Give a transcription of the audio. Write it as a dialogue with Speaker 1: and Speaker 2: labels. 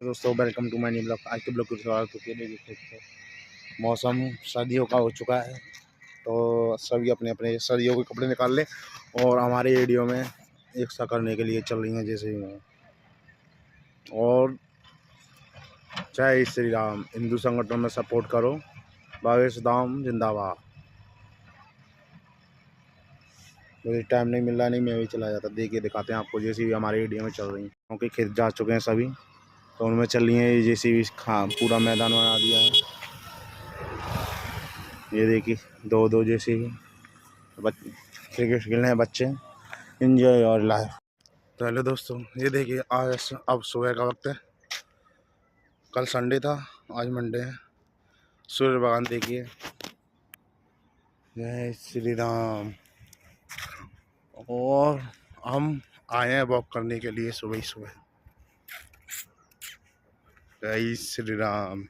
Speaker 1: दोस्तों welcome to my new blog. आज के ब्लॉग की शुरुआत होती है। देख सकते हो मौसम सर्दियों का हो चुका है, तो सभी अपने अपने सर्दियों के कपड़े निकाल ले और हमारे एरियो में एकसा करने के लिए चल रही हैं जैसे ही हैं। और जय श्री राम, हिंदू संगठनों में सपोर्ट करो, भावेश धाम जिंदाबाद। मुझे टाइम नहीं मिल रहा, नहीं मैं भी चला जाता। देखिए दिखाते हैं आपको जैसे भी हमारे एरिया में चल रही हैं, क्योंकि खेत जा चुके हैं सभी, तो उनमें चल रही हैं जैसे भी पूरा मैदान बना दिया है। ये देखिए दो दो जैसे ही क्रिकेट खेल रहे हैं बच्चे, एंजॉय और लाइफ। तो हेलो दोस्तों, ये देखिए आज अब सुबह का वक्त है। कल संडे था, आज मंडे है। सूर्य भगवान देखिए, जय श्री राम। और हम आए हैं वॉक करने के लिए सुबह ही सुबह। जय श्री राम।